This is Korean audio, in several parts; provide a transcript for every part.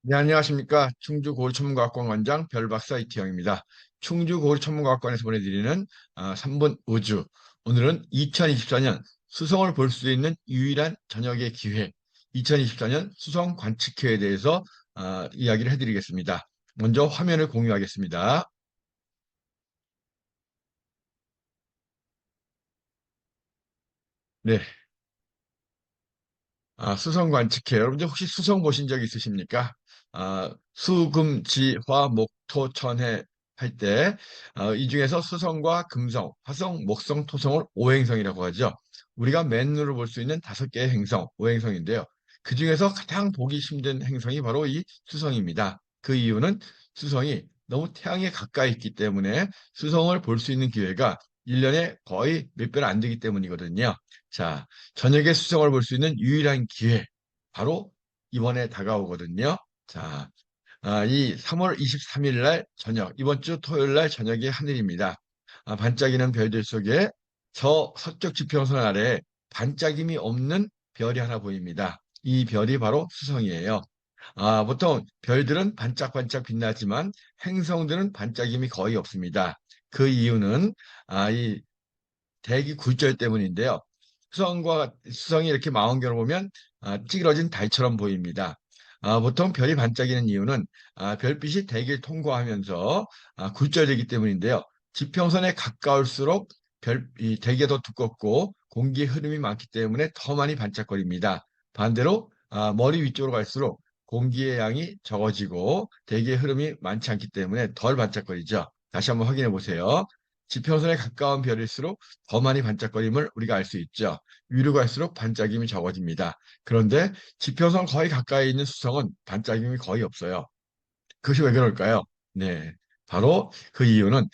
네, 안녕하십니까. 충주고을천문과학관 관장 별박사 이태영입니다. 충주고을천문과학관에서 보내드리는 3분 우주. 오늘은 2024년 수성을 볼 수 있는 유일한 저녁의 기회, 2024년 수성 관측회에 대해서 이야기를 해드리겠습니다. 먼저 화면을 공유하겠습니다. 네, 수성 관측회. 여러분들 혹시 수성 보신 적 있으십니까? 수금, 지, 화, 목, 토, 천해 할 때, 이 중에서 수성과 금성, 화성, 목성, 토성을 오행성이라고 하죠. 우리가 맨눈으로 볼 수 있는 5개의 행성, 오행성인데요. 그 중에서 가장 보기 힘든 행성이 바로 이 수성입니다. 그 이유는 수성이 너무 태양에 가까이 있기 때문에 수성을 볼 수 있는 기회가 1년에 거의 몇 별 안 되기 때문이거든요. 자, 저녁에 수성을 볼 수 있는 유일한 기회, 바로 이번에 다가오거든요. 자, 이 3월 23일 날 저녁, 이번 주 토요일 날 저녁의 하늘입니다. 반짝이는 별들 속에 저 서쪽 지평선 아래 반짝임이 없는 별이 하나 보입니다. 이 별이 바로 수성이에요. 보통 별들은 반짝반짝 빛나지만 행성들은 반짝임이 거의 없습니다. 그 이유는 이 대기 굴절 때문인데요. 수성이 이렇게 망원경을 보면 찌그러진 달처럼 보입니다. 보통 별이 반짝이는 이유는 별빛이 대기를 통과하면서 굴절되기 때문인데요. 지평선에 가까울수록 이 대기가 더 두껍고 공기의 흐름이 많기 때문에 더 많이 반짝거립니다. 반대로 머리 위쪽으로 갈수록 공기의 양이 적어지고 대기의 흐름이 많지 않기 때문에 덜 반짝거리죠. 다시 한번 확인해 보세요. 지평선에 가까운 별일수록 더 많이 반짝거림을 우리가 알 수 있죠. 위로 갈수록 반짝임이 적어집니다. 그런데 지평선 거의 가까이 있는 수성은 반짝임이 거의 없어요. 그것이 왜 그럴까요? 네. 바로 그 이유는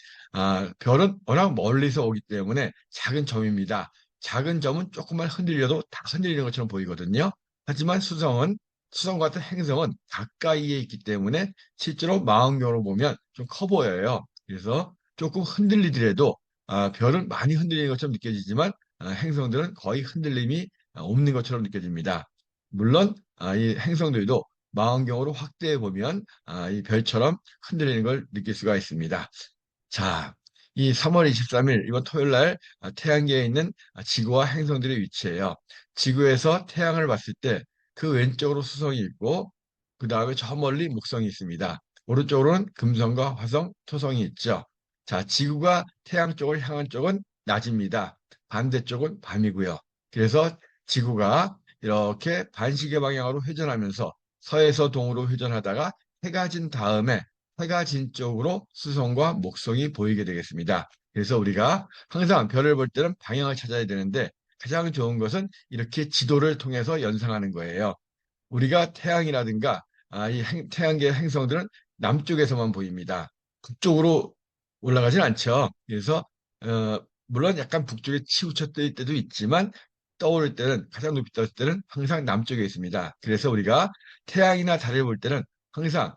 별은 워낙 멀리서 오기 때문에 작은 점입니다. 작은 점은 조금만 흔들려도 다 흔들리는 것처럼 보이거든요. 하지만 수성 같은 행성은 가까이에 있기 때문에 실제로 망원경으로 보면 좀 커 보여요. 그래서 조금 흔들리더라도 별은 많이 흔들리는 것처럼 느껴지지만 행성들은 거의 흔들림이 없는 것처럼 느껴집니다. 물론 이 행성들도 망원경으로 확대해 보면 이 별처럼 흔들리는 걸 느낄 수가 있습니다. 자, 이 3월 23일 이번 토요일 날 태양계에 있는 지구와 행성들의 위치예요. 지구에서 태양을 봤을 때 그 왼쪽으로 수성이 있고 그 다음에 저 멀리 목성이 있습니다. 오른쪽으로는 금성과 화성, 토성이 있죠. 자, 지구가 태양 쪽을 향한 쪽은 낮입니다. 반대쪽은 밤이고요. 그래서 지구가 이렇게 반시계 방향으로 회전하면서 서에서 동으로 회전하다가 해가 진 다음에 해가 진 쪽으로 수성과 목성이 보이게 되겠습니다. 그래서 우리가 항상 별을 볼 때는 방향을 찾아야 되는데 가장 좋은 것은 이렇게 지도를 통해서 연상하는 거예요. 우리가 태양이라든가 태양계 행성들은 남쪽에서만 보입니다. 북쪽으로 올라가진 않죠. 그래서 어, 물론 약간 북쪽에 치우쳤을 때도 있지만 떠오를 때는 가장 높이 떠올 때는 항상 남쪽에 있습니다. 그래서 우리가 태양이나 달을 볼 때는 항상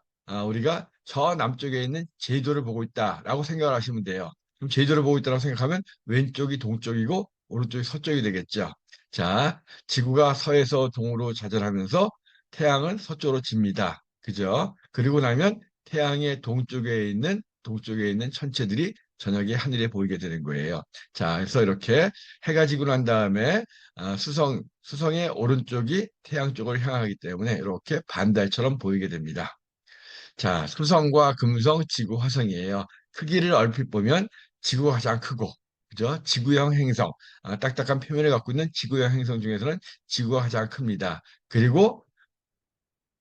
우리가 저 남쪽에 있는 제주도를 보고 있다라고 생각을 하시면 돼요. 그럼 제주도를 보고 있다고 생각하면 왼쪽이 동쪽이고 오른쪽이 서쪽이 되겠죠. 자, 지구가 서에서 동으로 자전하면서 태양은 서쪽으로 집니다. 그죠? 그리고 나면 태양의 동쪽에 있는 천체들이 저녁에 하늘에 보이게 되는 거예요. 자, 그래서 이렇게 해가 지고 난 다음에 수성의 오른쪽이 태양 쪽을 향하기 때문에 이렇게 반달처럼 보이게 됩니다. 자, 수성과 금성, 지구, 화성이에요. 크기를 얼핏 보면 지구가 가장 크고, 그죠? 지구형 행성, 딱딱한 표면을 갖고 있는 지구형 행성 중에서는 지구가 가장 큽니다. 그리고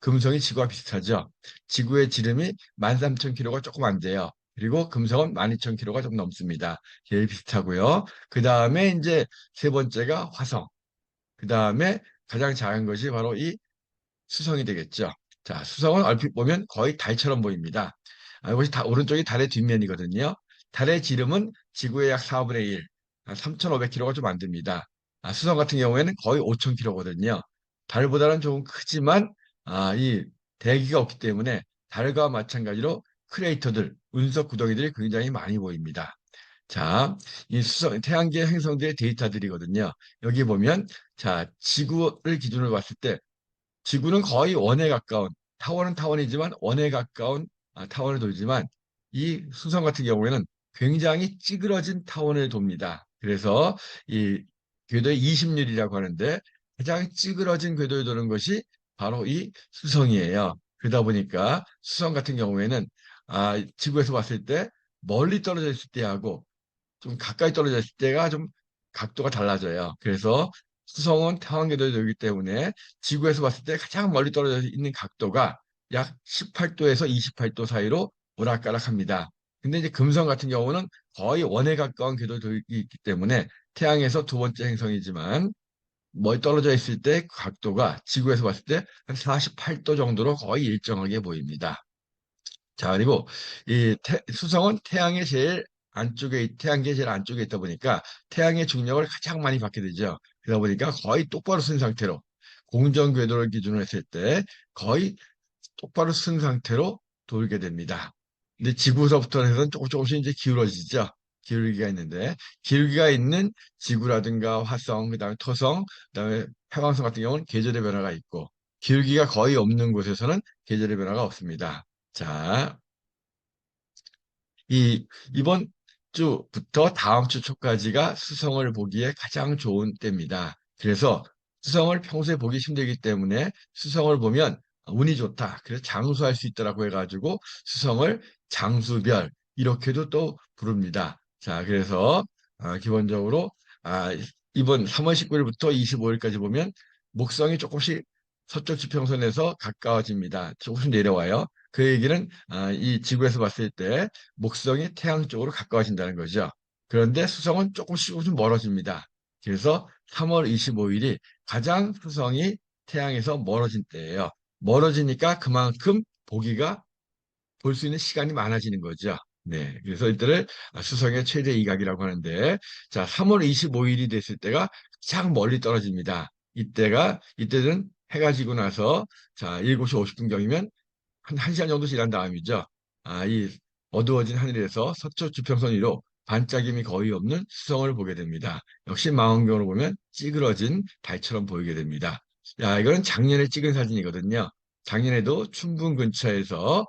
금성이 지구와 비슷하죠. 지구의 지름이 13,000km가 조금 안 돼요. 그리고 금성은 12,000km가 좀 넘습니다. 제일 비슷하고요. 그 다음에 이제 세 번째가 화성. 그 다음에 가장 작은 것이 바로 이 수성이 되겠죠. 자, 수성은 얼핏 보면 거의 달처럼 보입니다. 이것이 오른쪽이 달의 뒷면이거든요. 달의 지름은 지구의 약 4분의 1, 3,500km가 좀 안 됩니다. 수성 같은 경우에는 거의 5,000km거든요. 달보다는 조금 크지만 이 대기가 없기 때문에 달과 마찬가지로 크레이터들, 운석 구덩이들이 굉장히 많이 보입니다. 자, 이 태양계 행성들의 데이터들이거든요. 여기 보면, 자, 지구를 기준으로 봤을 때 지구는 거의 원에 가까운 타원은 타원이지만 원에 가까운 타원을 돌지만 이 수성 같은 경우에는 굉장히 찌그러진 타원을 돕니다. 그래서 이 궤도의 20률이라고 하는데 가장 찌그러진 궤도를 도는 것이 바로 이 수성이에요. 그러다 보니까 수성 같은 경우에는 지구에서 봤을 때 멀리 떨어져 있을 때하고 좀 가까이 떨어져 있을 때가 좀 각도가 달라져요. 그래서 수성은 태왕궤도에 돌기 때문에 지구에서 봤을 때 가장 멀리 떨어져 있는 각도가 약 18도에서 28도 사이로 오락가락합니다. 근데 이제 금성 같은 경우는 거의 원에 가까운 궤도에 돌기 있기 때문에 태양에서 두 번째 행성이지만 멀리 떨어져 있을 때 각도가 지구에서 봤을 때 한 48도 정도로 거의 일정하게 보입니다. 자, 그리고 수성은 태양계 제일 안쪽에 있다 보니까 태양의 중력을 가장 많이 받게 되죠. 그러다 보니까 거의 똑바로 쓴 상태로 공전 궤도를 기준으로 했을 때 거의 똑바로 쓴 상태로 돌게 됩니다. 근데 지구서부터 해서는 조금씩 이제 기울어지죠. 기울기가 있는데 기울기가 있는 지구라든가 화성, 그다음에 토성, 그다음에 해왕성 같은 경우는 계절의 변화가 있고 기울기가 거의 없는 곳에서는 계절의 변화가 없습니다. 자, 이번 주부터 다음 주 초까지가 수성을 보기에 가장 좋은 때입니다. 그래서 수성을 평소에 보기 힘들기 때문에 수성을 보면 운이 좋다. 그래서 장수할 수 있다라고 해가지고 수성을 장수별 이렇게도 또 부릅니다. 자, 그래서 기본적으로 아, 이번 3월 19일부터 25일까지 보면 목성이 조금씩 서쪽 지평선에서 가까워집니다. 조금씩 내려와요. 그 얘기는 이 지구에서 봤을 때 목성이 태양 쪽으로 가까워진다는 거죠. 그런데 수성은 조금씩 멀어집니다. 그래서 3월 25일이 가장 수성이 태양에서 멀어진 때예요. 멀어지니까 그만큼 볼 수 있는 시간이 많아지는 거죠. 네. 그래서 이때를 수성의 최대 이각이라고 하는데, 자, 3월 25일이 됐을 때가 가장 멀리 떨어집니다. 이때는 해가 지고 나서, 자, 7시 50분경이면 한 1시간 정도 지난 다음이죠. 이 어두워진 하늘에서 서쪽 지평선 위로 반짝임이 거의 없는 수성을 보게 됩니다. 역시 망원경으로 보면 찌그러진 달처럼 보이게 됩니다. 야, 이거는 작년에 찍은 사진이거든요. 작년에도 춘분 근처에서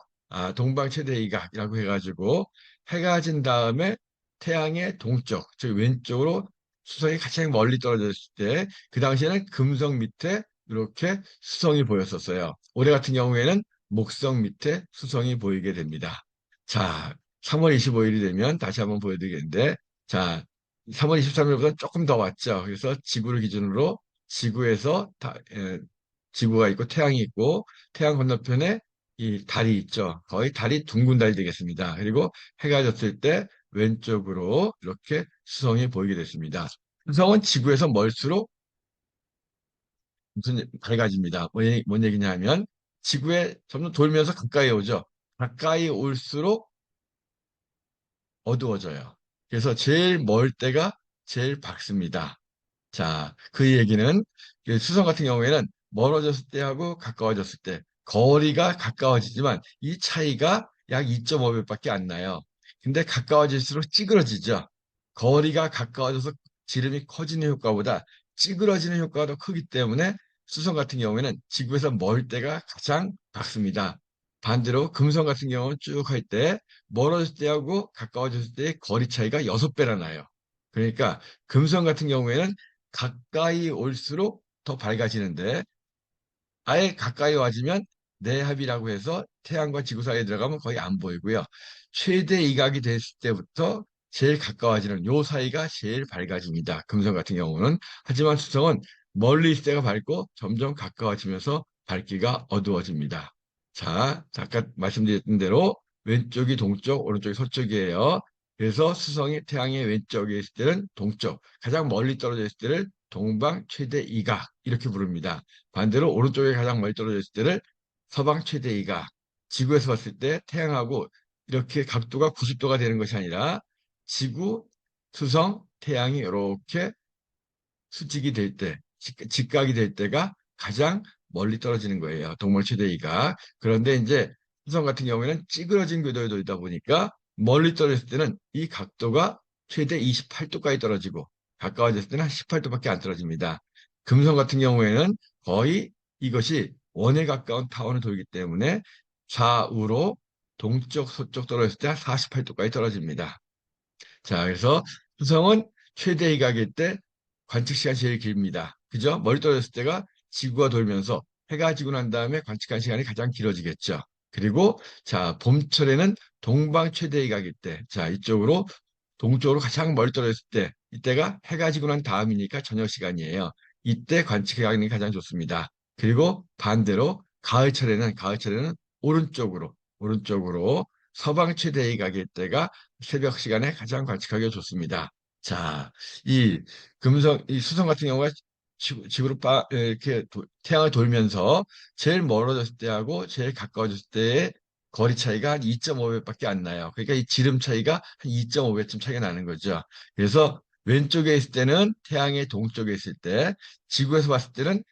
동방 최대 이각이라고 해가지고 해가 진 다음에 태양의 동쪽, 즉 왼쪽으로 수성이 가장 멀리 떨어졌을 때 그 당시에는 금성 밑에 이렇게 수성이 보였었어요. 올해 같은 경우에는 목성 밑에 수성이 보이게 됩니다. 자, 3월 25일이 되면 다시 한번 보여드리겠는데, 자, 3월 23일보다 조금 더 왔죠. 그래서 지구를 기준으로 지구가 있고 태양이 있고 태양 건너편에 이 달이 있죠. 거의 달이 둥근 달이 되겠습니다. 그리고 해가 졌을 때 왼쪽으로 이렇게 수성이 보이게 됐습니다. 수성은 지구에서 멀수록 무슨 밝아집니다. 뭔 얘기냐면 지구에 점점 돌면서 가까이 오죠. 가까이 올수록 어두워져요. 그래서 제일 멀 때가 제일 밝습니다. 자, 그 얘기는 그 수성 같은 경우에는 멀어졌을 때하고 가까워졌을 때 거리가 가까워지지만 이 차이가 약 2.5배밖에 안 나요. 근데 가까워질수록 찌그러지죠. 거리가 가까워져서 지름이 커지는 효과보다 찌그러지는 효과가 더 크기 때문에 수성 같은 경우에는 지구에서 멀 때가 가장 밝습니다. 반대로 금성 같은 경우는 쭉 할 때 멀어질 때하고 가까워졌을 때의 거리 차이가 6배나 나요. 그러니까 금성 같은 경우에는 가까이 올수록 더 밝아지는데 아예 가까이 와지면 내합이라고 해서 태양과 지구 사이에 들어가면 거의 안 보이고요. 최대 이각이 됐을 때부터 제일 가까워지는 요 사이가 제일 밝아집니다. 금성 같은 경우는. 하지만 수성은 멀리 있을 때가 밝고 점점 가까워지면서 밝기가 어두워집니다. 자, 잠깐 말씀드렸던 대로 왼쪽이 동쪽, 오른쪽이 서쪽이에요. 그래서 수성이 태양의 왼쪽에 있을 때는 동쪽, 가장 멀리 떨어져 있을 때를 동방 최대 이각 이렇게 부릅니다. 반대로 오른쪽에 가장 멀리 떨어져 있을 때를 서방 최대 이각. 지구에서 봤을 때 태양하고 이렇게 각도가 90도가 되는 것이 아니라 지구, 수성, 태양이 이렇게 수직이 될 때, 직각이 될 때가 가장 멀리 떨어지는 거예요. 동물 최대 이각. 그런데 이제 수성 같은 경우에는 찌그러진 궤도에 돌다 보니까 멀리 떨어졌을 때는 이 각도가 최대 28도까지 떨어지고 가까워졌을 때는 한 18도밖에 안 떨어집니다. 금성 같은 경우에는 거의 이것이 원에 가까운 타원을 돌기 때문에 좌우로 동쪽, 서쪽 떨어졌을 때 48도까지 떨어집니다. 자, 그래서 수성은 최대 이각일 때 관측 시간이 제일 길입니다. 그죠? 멀리 떨어졌을 때가 지구가 돌면서 해가 지고 난 다음에 관측한 시간이 가장 길어지겠죠. 그리고 자, 봄철에는 동방 최대 이각일 때, 자, 이쪽으로 동쪽으로 가장 멀리 떨어졌을 때, 이때가 해가 지고 난 다음이니까 저녁 시간이에요. 이때 관측하기는 가장 좋습니다. 그리고 반대로 가을철에는 오른쪽으로 서방 최대 이각일 때가 새벽 시간에 가장 관측하기가 좋습니다. 자, 이 수성 같은 경우가 지구로 이렇게 태양을 돌면서 제일 멀어졌을 때하고 제일 가까워졌을 때의 거리 차이가 한 2.5배밖에 안 나요. 그러니까 이 지름 차이가 한 2.5배쯤 차이가 나는 거죠. 그래서 왼쪽에 있을 때는 태양의 동쪽에 있을 때, 지구에서 봤을 때는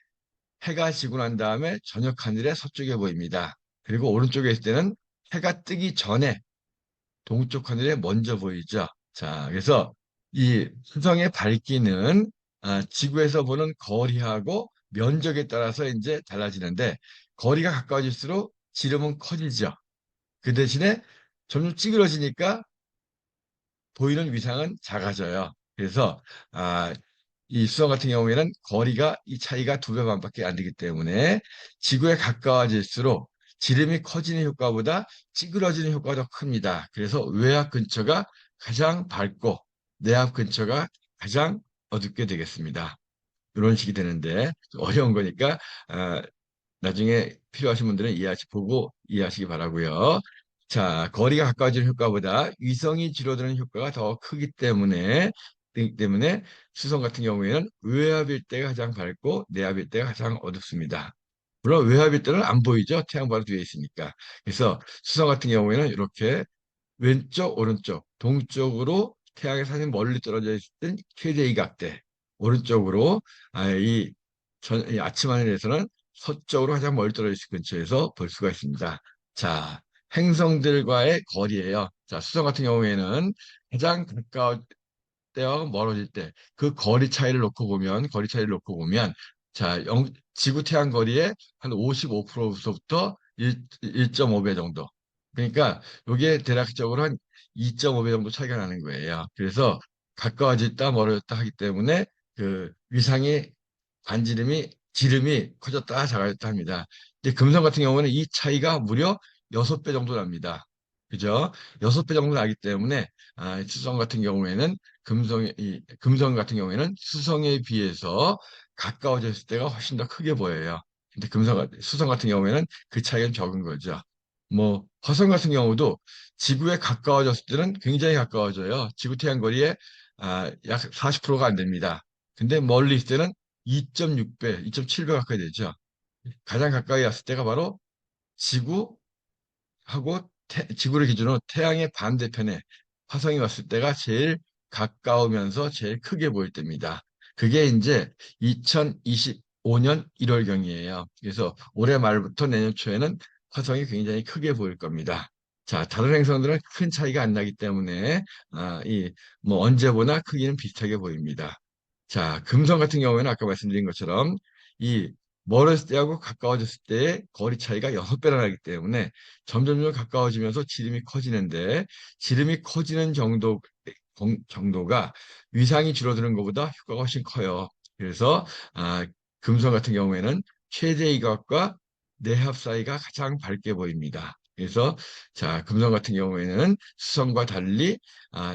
해가 지고 난 다음에 저녁 하늘의 서쪽에 보입니다. 그리고 오른쪽에 있을 때는 해가 뜨기 전에 동쪽 하늘에 먼저 보이죠. 자, 그래서 이 수성의 밝기는 지구에서 보는 거리하고 면적에 따라서 이제 달라지는데 거리가 가까워질수록 지름은 커지죠. 그 대신에 점점 찌그러지니까 보이는 위상은 작아져요. 그래서 아, 이 수성 같은 경우에는 거리가 이 차이가 2배 반밖에 안 되기 때문에 지구에 가까워질수록 지름이 커지는 효과보다 찌그러지는 효과가 더 큽니다. 그래서 외압 근처가 가장 밝고 내압 근처가 가장 어둡게 되겠습니다. 이런 식이 되는데 어려운 거니까 나중에 필요하신 분들은 보고 이해하시기 바라고요. 자, 거리가 가까워지는 효과보다 위성이 줄어드는 효과가 더 크기 때문에 수성 같은 경우에는 외압일 때가 가장 밝고 내압일 때가 가장 어둡습니다. 물론 외압일 때는 안 보이죠. 태양 바로 뒤에 있으니까. 그래서 수성 같은 경우에는 이렇게 왼쪽, 오른쪽, 동쪽으로 태양의 사진 멀리 떨어져 있을 땐 최대 이각대, 오른쪽으로 이 아침 하늘에서는 서쪽으로 가장 멀리 떨어져 있을 근처에서 볼 수가 있습니다. 자, 행성들과의 거리예요. 자, 수성 같은 경우에는 가장 가까울 때와 멀어질 때 그 거리 차이를 놓고 보면 자, 지구 태양 거리의 한 55%부터 1.5배 정도. 그러니까 이게 대략적으로 한 2.5배 정도 차이가 나는 거예요. 그래서 가까워졌다 멀어졌다 하기 때문에 그 위상이 지름이 커졌다 작아졌다 합니다. 근데 금성 같은 경우는 이 차이가 무려 6배 정도 납니다. 그죠? 6배 정도 나기 때문에 수성 같은 경우에는 금성 같은 경우에는 수성에 비해서 가까워졌을 때가 훨씬 더 크게 보여요. 근데 수성 같은 경우에는 그 차이는 적은 거죠. 뭐 화성 같은 경우도 지구에 가까워졌을 때는 굉장히 가까워져요. 지구 태양 거리에 약 40%가 안 됩니다. 근데 멀리 있을 때는 2.6배, 2.7배 가까이 되죠. 가장 가까이 왔을 때가 바로 지구하고 지구를 기준으로 태양의 반대편에 화성이 왔을 때가 제일 가까우면서 제일 크게 보일 때입니다. 그게 이제 2025년 1월경이에요. 그래서 올해 말부터 내년 초에는 화성이 굉장히 크게 보일 겁니다. 자, 다른 행성들은 큰 차이가 안 나기 때문에 뭐 언제 보나 크기는 비슷하게 보입니다. 자, 금성 같은 경우에는 아까 말씀드린 것처럼 이 멀었을 때하고 가까워졌을 때의 거리 차이가 6배나 나기 때문에 점점 가까워지면서 지름이 커지는데 지름이 커지는 정도가 위상이 줄어드는 것보다 효과가 훨씬 커요. 그래서 금성 같은 경우에는 최대 이각과 내합 사이가 가장 밝게 보입니다. 그래서 자, 금성 같은 경우에는 수성과 달리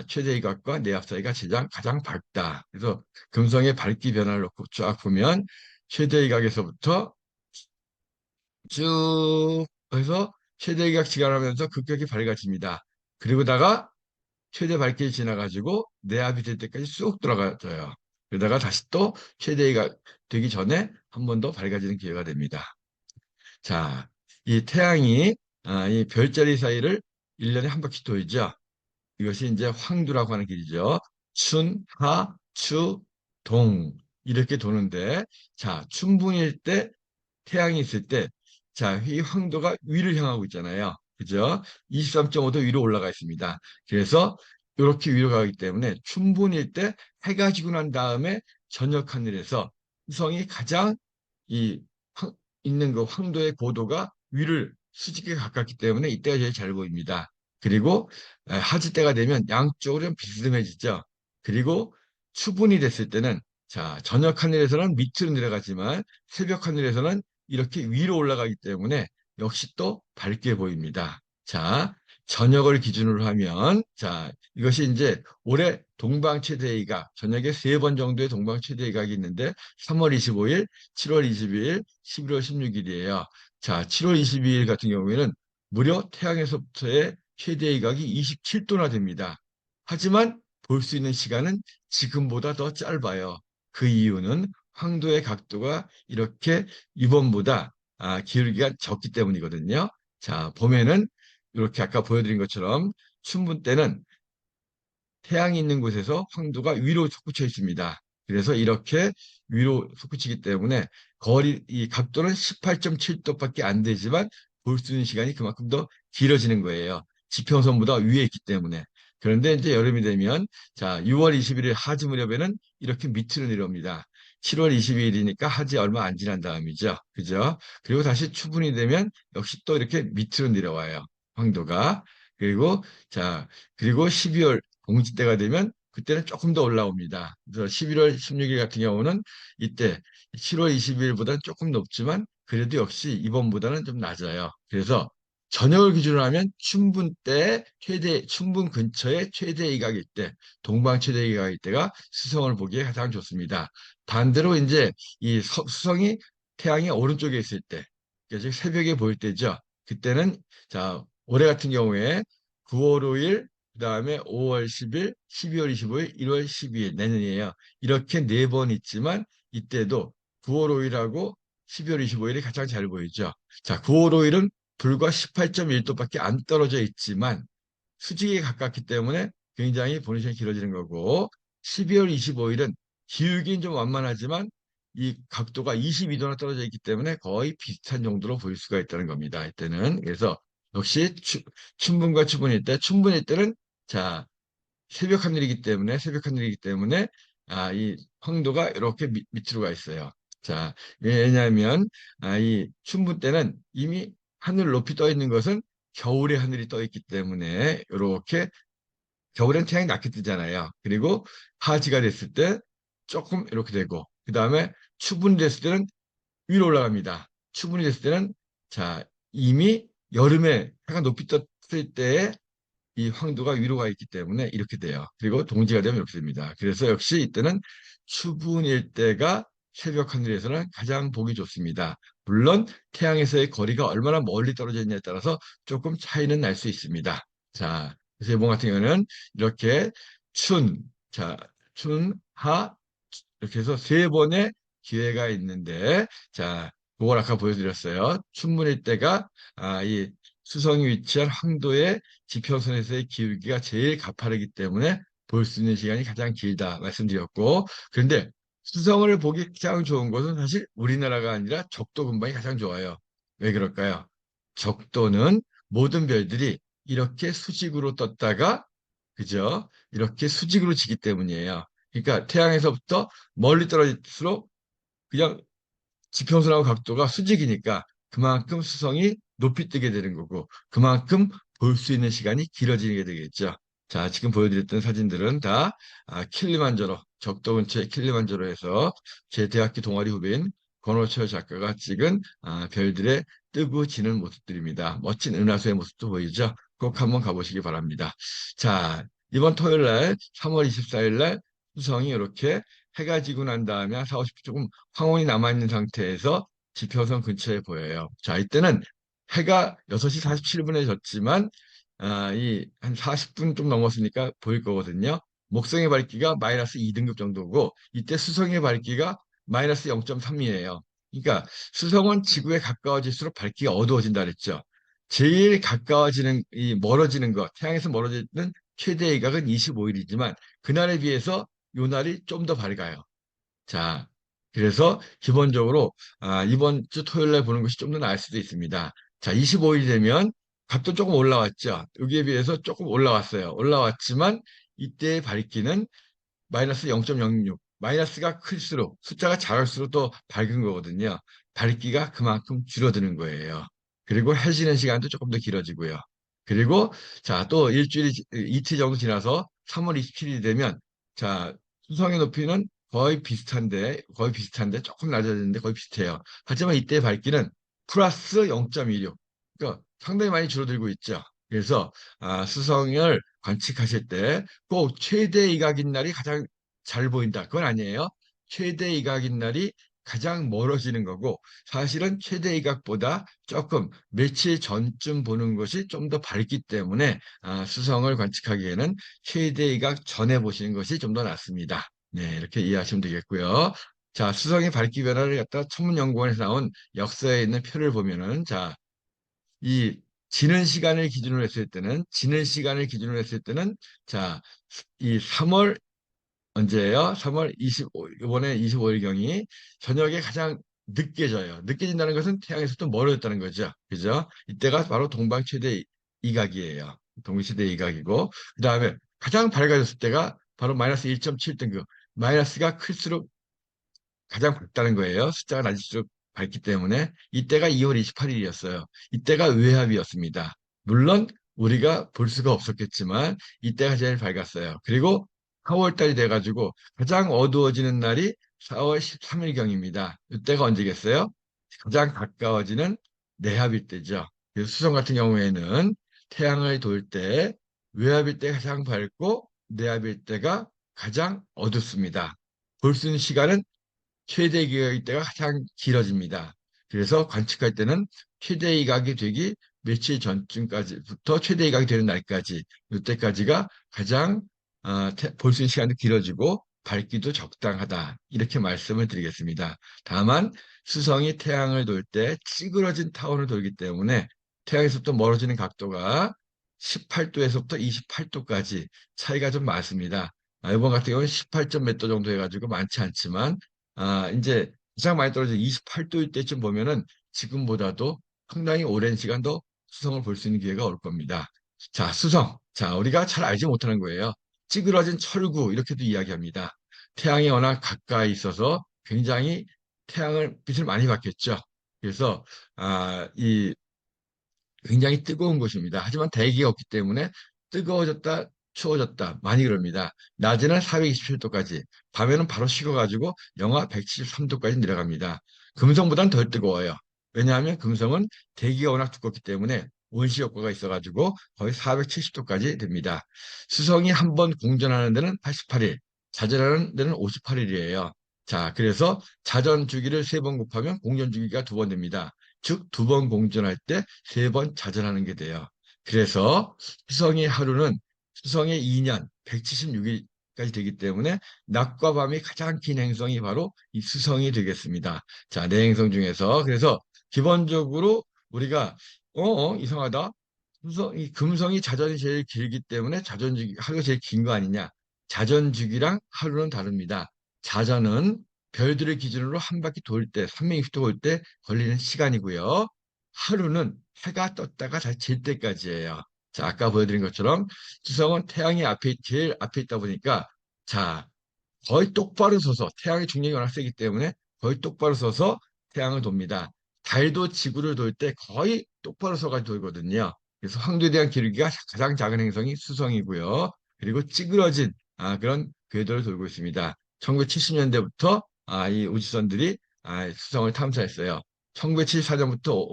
최대 이각과 내합 사이가 가장 밝다. 그래서 금성의 밝기 변화를 놓고 쫙 보면 최대 이각에서부터 쭉 해서 최대 이각 지나가면서 급격히 밝아집니다. 그리고다가 최대 밝기를 지나가지고 내압이 될 때까지 쑥 들어가져요. 그러다가 다시 또 최대 이각 되기 전에 한 번 더 밝아지는 기회가 됩니다. 자, 이 태양이 이 별자리 사이를 1년에 한 바퀴 돌죠. 이것이 이제 황두라고 하는 길이죠. 춘, 하, 추, 동 이렇게 도는데 자, 춘분일 때 태양이 있을 때 자, 이 황도가 위를 향하고 있잖아요. 그죠? 23.5도 위로 올라가 있습니다. 그래서 이렇게 위로 가기 때문에 춘분일 때 해가 지고 난 다음에 저녁 하늘에서 우성이 가장 이, 있는 그 황도의 고도가 위를 수직에 가깝기 때문에 이때가 제일 잘 보입니다. 그리고 하지 때가 되면 양쪽으로 좀 비스듬해지죠. 그리고 추분이 됐을 때는 자, 저녁 하늘에서는 밑으로 내려가지만 새벽 하늘에서는 이렇게 위로 올라가기 때문에 역시 또 밝게 보입니다. 자, 저녁을 기준으로 하면 자, 이것이 이제 올해 동방 최대이각 저녁에 3번 정도의 동방 최대이각이 있는데 3월 25일, 7월 22일, 11월 16일이에요. 자, 7월 22일 같은 경우에는 무려 태양에서부터의 최대이각이 27도나 됩니다. 하지만 볼 수 있는 시간은 지금보다 더 짧아요. 그 이유는 황도의 각도가 이렇게 이번보다 기울기가 적기 때문이거든요. 자, 봄에는 이렇게 아까 보여드린 것처럼 춘분 때는 태양이 있는 곳에서 황도가 위로 솟구쳐 있습니다. 그래서 이렇게 위로 솟구치기 때문에 이 각도는 18.7도밖에 안 되지만 볼 수 있는 시간이 그만큼 더 길어지는 거예요. 지평선보다 위에 있기 때문에. 그런데 이제 여름이 되면 자, 6월 21일 하지 무렵에는 이렇게 밑으로 내려옵니다. 7월 22일이니까 하지 얼마 안 지난 다음이죠. 그죠? 그리고 다시 추분이 되면 역시 또 이렇게 밑으로 내려와요. 황도가. 그리고 자, 그리고 12월 공지 때가 되면 그때는 조금 더 올라옵니다. 그래서 11월 16일 같은 경우는 이때 7월 20일보다는 조금 높지만 그래도 역시 이번보다는 좀 낮아요. 그래서 저녁을 기준으로 하면 춘분 근처에 최대 이각일 때, 동방 최대 이각일 때가 수성을 보기에 가장 좋습니다. 반대로 이제 수성이 태양이 오른쪽에 있을 때, 즉 새벽에 보일 때죠. 그때는 자 올해 같은 경우에 9월 5일, 그다음에 5월 10일, 12월 25일, 1월 12일 내년이에요. 이렇게 4번 있지만 이때도 9월 5일하고 12월 25일이 가장 잘 보이죠. 자, 9월 5일은 불과 18.1도밖에 안 떨어져 있지만 수직에 가깝기 때문에 굉장히 보는 시간이 길어지는 거고 12월 25일은 기울기는 좀 완만하지만 이 각도가 22도나 떨어져 있기 때문에 거의 비슷한 정도로 보일 수가 있다는 겁니다. 이때는 그래서 역시 춘분과 추분일 때 춘분일 때는 자 새벽 하늘이기 때문에 이 황도가 이렇게 밑으로 가 있어요. 자, 왜냐하면 이 춘분 때는 이미 하늘 높이 떠 있는 것은 겨울에 하늘이 떠 있기 때문에 이렇게 겨울엔 태양이 낮게 뜨잖아요. 그리고 하지가 됐을 때 조금 이렇게 되고 그 다음에 추분이 됐을 때는 위로 올라갑니다. 추분이 됐을 때는 자 이미 여름에 해가 높이 떴을 때에 이 황도가 위로 가 있기 때문에 이렇게 돼요. 그리고 동지가 되면 이렇게 됩니다. 그래서 역시 이때는 추분일 때가 새벽 하늘에서는 가장 보기 좋습니다. 물론 태양에서의 거리가 얼마나 멀리 떨어져 있냐에 따라서 조금 차이는 날 수 있습니다. 자, 그래서 이번 같은 경우는 이렇게 춘, 자, 춘, 하, 이렇게 해서 3번의 기회가 있는데, 자, 그걸 아까 보여드렸어요. 춘문일 때가 이 수성이 위치한 황도의 지평선에서의 기울기가 제일 가파르기 때문에 볼 수 있는 시간이 가장 길다 말씀드렸고, 그런데 수성을 보기 가장 좋은 곳은 사실 우리나라가 아니라 적도 근방이 가장 좋아요. 왜 그럴까요? 적도는 모든 별들이 이렇게 수직으로 떴다가, 그죠? 이렇게 수직으로 지기 때문이에요. 그러니까 태양에서부터 멀리 떨어질수록 그냥 지평선하고 각도가 수직이니까 그만큼 수성이 높이 뜨게 되는 거고 그만큼 볼 수 있는 시간이 길어지게 되겠죠. 자, 지금 보여드렸던 사진들은 다 킬리만자로, 적도 근처의 킬리만자로에서 제 대학교 동아리 후배인 권호철 작가가 찍은 별들의 뜨고 지는 모습들입니다. 멋진 은하수의 모습도 보이죠? 꼭 한번 가보시기 바랍니다. 자, 이번 토요일 날 3월 24일 날 수성이 이렇게 해가 지고 난 다음에 한 4, 50분 조금 황혼이 남아있는 상태에서 지평선 근처에 보여요. 자, 이때는 해가 6시 47분에 졌지만, 한 40분 좀 넘었으니까 보일 거거든요. 목성의 밝기가 마이너스 2등급 정도고, 이때 수성의 밝기가 마이너스 0.3이에요. 그러니까 수성은 지구에 가까워질수록 밝기가 어두워진다 그랬죠. 제일 가까워지는, 멀어지는 것, 태양에서 멀어지는 최대 일각은 25일이지만, 그날에 비해서 요 날이 좀 더 밝아요. 자, 그래서 기본적으로 이번 주 토요일 날 보는 것이 좀 더 나을 수도 있습니다. 자, 25일이 되면 값도 조금 올라왔죠. 여기에 비해서 조금 올라왔어요. 올라왔지만 이때의 밝기는 마이너스 0.06. 마이너스가 클수록 숫자가 작을수록 더 밝은 거거든요. 밝기가 그만큼 줄어드는 거예요. 그리고 해지는 시간도 조금 더 길어지고요. 그리고 자, 또 이틀 정도 지나서 3월 27일이 되면 자, 수성의 높이는 거의 비슷한데 조금 낮아지는데 거의 비슷해요. 하지만 이때 밝기는 플러스 0.16. 그러니까 상당히 많이 줄어들고 있죠. 그래서 수성을 관측하실 때 꼭 최대 이각인 날이 가장 잘 보인다. 그건 아니에요. 최대 이각인 날이 가장 멀어지는 거고 사실은 최대 이각보다 조금 며칠 전쯤 보는 것이 좀 더 밝기 때문에 수성을 관측하기에는 최대 이각 전에 보시는 것이 좀 더 낫습니다. 네, 이렇게 이해하시면 되겠고요. 자, 수성의 밝기 변화를 갖다 천문연구원에서 나온 역사에 있는 표를 보면은 자, 이 지는 시간을 기준으로 했을 때는 자, 이 3월 언제예요? 3월 25, 이번에 25일경이 저녁에 가장 늦게 져요. 늦게 진다는 것은 태양에서부터 멀어졌다는 거죠. 그죠? 이때가 바로 동방 최대 이각이에요. 동방 최대 이각이고, 그 다음에 가장 밝아졌을 때가 바로 마이너스 1.7등급. 마이너스가 클수록 가장 밝다는 거예요. 숫자가 낮을수록 밝기 때문에 이때가 2월 28일이었어요. 이때가 외합이었습니다. 물론 우리가 볼 수가 없었겠지만 이때가 제일 밝았어요. 그리고 4월 달이 돼가지고 가장 어두워지는 날이 4월 13일경입니다. 이때가 언제겠어요? 가장 가까워지는 내합일 때죠. 그래서 수성 같은 경우에는 태양을 돌 때 외합일 때 가장 밝고 내합일 때가 가장 어둡습니다. 볼 수 있는 시간은 최대 기각일 때가 가장 길어집니다. 그래서 관측할 때는 최대 이각이 되기 며칠 전쯤까지부터 최대 이각이 되는 날까지 이때까지가 가장 볼 수 있는 시간도 길어지고 밝기도 적당하다. 이렇게 말씀을 드리겠습니다. 다만 수성이 태양을 돌 때 찌그러진 타원을 돌기 때문에 태양에서부터 멀어지는 각도가 18도에서부터 28도까지 차이가 좀 많습니다. 이번 같은 경우는 18점 몇 도 정도 해가지고 많지 않지만 이제 가장 많이 떨어져 28도일 때쯤 보면은 지금보다도 상당히 오랜 시간 더 수성을 볼 수 있는 기회가 올 겁니다. 자, 수성. 자, 우리가 잘 알지 못하는 거예요. 찌그러진 철구, 이렇게도 이야기합니다. 태양이 워낙 가까이 있어서 굉장히 빛을 많이 받겠죠. 그래서, 이 굉장히 뜨거운 곳입니다. 하지만 대기가 없기 때문에 뜨거워졌다, 추워졌다 많이 그럽니다. 낮에는 427도까지, 밤에는 바로 식어가지고 영하 173도까지 내려갑니다. 금성보단 덜 뜨거워요. 왜냐하면 금성은 대기가 워낙 두껍기 때문에 온실 효과가 있어가지고 거의 470도까지 됩니다. 수성이 한 번 공전하는 데는 88일, 자전하는 데는 58일이에요. 자, 그래서 자전 주기를 3번 곱하면 공전 주기가 2번 됩니다. 즉, 2번 공전할 때 3번 자전하는 게 돼요. 그래서 수성의 2년 176일까지 되기 때문에 낮과 밤이 가장 긴 행성이 바로 이 수성이 되겠습니다. 자, 네 행성 중에서 그래서 기본적으로 우리가 이상하다. 이 금성이 자전이 제일 길기 때문에 자전주기 하루가 제일 긴 거 아니냐? 자전주기랑 하루는 다릅니다. 자전은 별들을 기준으로 한 바퀴 돌 때, 360도 돌 때 걸리는 시간이고요. 하루는 해가 떴다가 다시 질 때까지예요. 자, 아까 보여드린 것처럼 주성은 태양이 제일 앞에 있다 보니까 자, 거의 똑바로 서서 태양의 중력이 워낙 세기 때문에 거의 똑바로 서서 태양을 돕니다. 달도 지구를 돌 때 거의 똑바로 서가지고 돌거든요. 그래서 황도에 대한 기울기가 가장 작은 행성이 수성이고요. 그리고 찌그러진 그런 궤도를 돌고 있습니다. 1970년대부터 이 우주선들이 수성을 탐사했어요. 1974년부터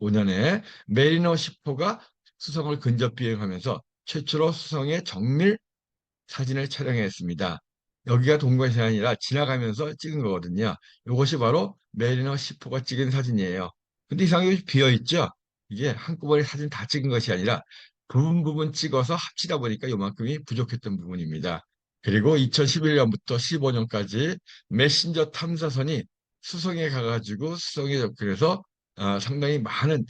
5년에 메리너 10호가 수성을 근접 비행하면서 최초로 수성의 정밀 사진을 촬영했습니다. 여기가 동거이 아니라 지나가면서 찍은 거거든요. 이것이 바로 메리너 10호가 찍은 사진이에요. 근데 이상하게 비어 있죠? 이게 한꺼번에 사진 다 찍은 것이 아니라 부분 부분 찍어서 합치다 보니까 요만큼이 부족했던 부분입니다. 그리고 2011년부터 15년까지 메신저 탐사선이 수성에 가가지고 수성에 접근해서 상당히 많은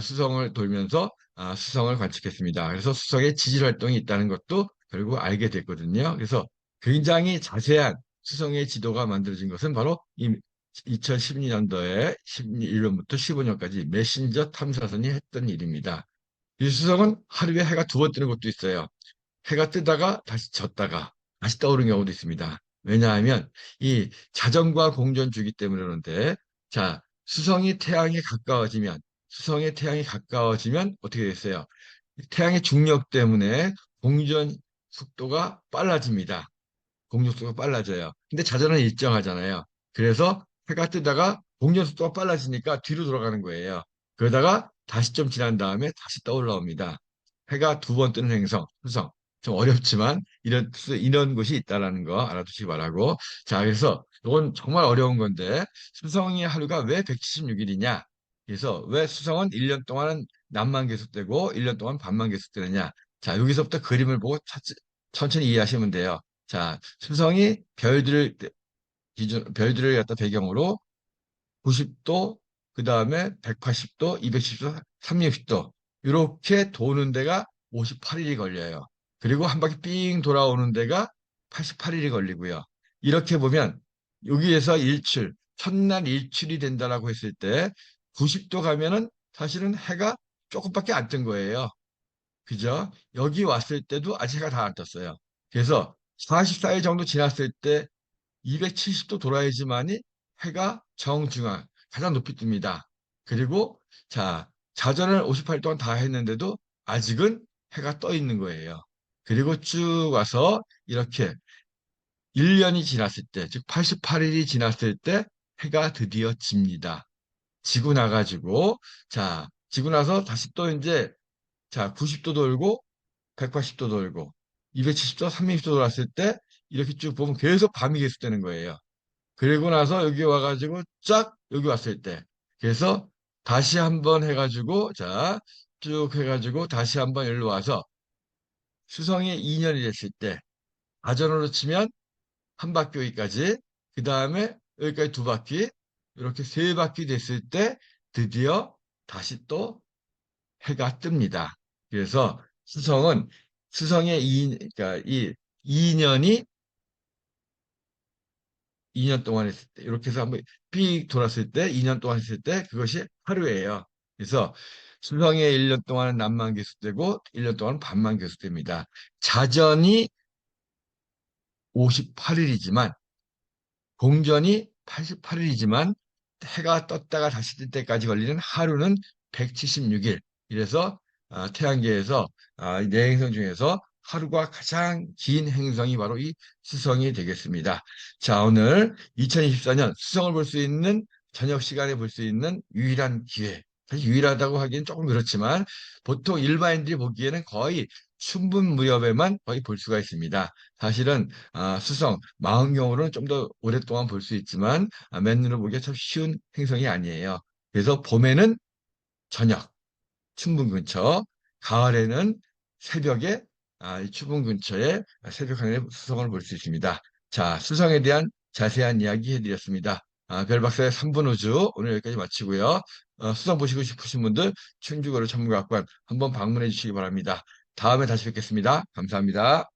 수성을 돌면서 수성을 관측했습니다. 그래서 수성에 지질 활동이 있다는 것도 결국 알게 됐거든요. 그래서 굉장히 자세한 수성의 지도가 만들어진 것은 바로 이 2012년도에 11년부터 15년까지 메신저 탐사선이 했던 일입니다. 이 수성은 하루에 해가 2번 뜨는 것도 있어요. 해가 뜨다가 다시 졌다가 다시 떠오르는 경우도 있습니다. 왜냐하면 이 자전과 공전 주기 때문에 그런데 자, 수성이 태양에 가까워지면, 수성의 태양이 가까워지면 어떻게 됐어요? 태양의 중력 때문에 공전 속도가 빨라집니다. 공전 속도가 빨라져요. 근데 자전은 일정하잖아요. 그래서 해가 뜨다가 공전 속도가 빨라지니까 뒤로 돌아가는 거예요. 그러다가 다시 좀 지난 다음에 다시 떠올라옵니다. 해가 두 번 뜨는 행성, 수성. 좀 어렵지만 이런 곳이 있다라는 거 알아두시기 바라고. 자, 그래서 이건 정말 어려운 건데 수성의 하루가 왜 176일이냐? 그래서 왜 수성은 1년 동안은 낮만 계속되고 1년 동안 밤만 계속되느냐? 자, 여기서부터 그림을 보고 천천히 이해하시면 돼요. 자, 수성이 별들을 갖다 배경으로 90도, 그 다음에 180도, 210도, 360도 이렇게 도는 데가 58일이 걸려요. 그리고 한 바퀴 삥 돌아오는 데가 88일이 걸리고요. 이렇게 보면 여기에서 첫날 일출이 된다라고 했을 때 90도 가면은 사실은 해가 조금밖에 안 뜬 거예요. 그죠? 여기 왔을 때도 아직 해가 다 안 떴어요. 그래서 44일 정도 지났을 때 270도 돌아야지만이 해가 정중앙, 가장 높이 뜹니다. 그리고 자, 자전을 58일 동안 다 했는데도 아직은 해가 떠 있는 거예요. 그리고 쭉 와서 이렇게 1년이 지났을 때, 즉 88일이 지났을 때 해가 드디어 집니다. 지고 나가지고, 자, 지고 나서 다시 또 이제, 자, 90도 돌고, 180도 돌고, 270도, 360도 돌았을 때, 이렇게 쭉 보면 계속 밤이 계속되는 거예요. 그리고 나서 여기 와가지고 쫙 여기 왔을 때 그래서 다시 한번 해가지고 자 쭉 해가지고 다시 한번 여기로 와서 수성이 2년이 됐을 때 가전으로 치면 한 바퀴 여기까지 그 다음에 여기까지 두 바퀴 이렇게 세 바퀴 됐을 때 드디어 다시 또 해가 뜹니다. 그래서 수성의 그러니까 이 2년이 2년 동안 했을 때, 이렇게 해서 한번 삑 돌았을 때, 2년 동안 했을 때, 그것이 하루예요. 그래서 수성의 1년 동안은 낮만 계속되고, 1년 동안은 밤만 계속됩니다. 자전이 58일이지만, 공전이 88일이지만, 해가 떴다가 다시 뜰 때까지 걸리는 하루는 176일. 이래서 태양계에서 네 행성 중에서 하루가 가장 긴 행성이 바로 이 수성이 되겠습니다. 자, 오늘 2024년 수성을 볼 수 있는 저녁 시간에 볼 수 있는 유일한 기회. 사실 유일하다고 하기엔 조금 그렇지만 보통 일반인들이 보기에는 거의 충분 무렵에만 거의 볼 수가 있습니다. 사실은 수성, 망원경으로는 좀 더 오랫동안 볼 수 있지만 맨눈으로 보기가 참 쉬운 행성이 아니에요. 그래서 봄에는 저녁, 춘분 근처, 가을에는 새벽에 이 춘분 근처에 새벽 하늘의 수성을 볼 수 있습니다. 자, 수성에 대한 자세한 이야기 해드렸습니다. 별 박사의 3분 우주 오늘 여기까지 마치고요. 수성 보시고 싶으신 분들 충주거래 천문학관 한번 방문해 주시기 바랍니다. 다음에 다시 뵙겠습니다. 감사합니다.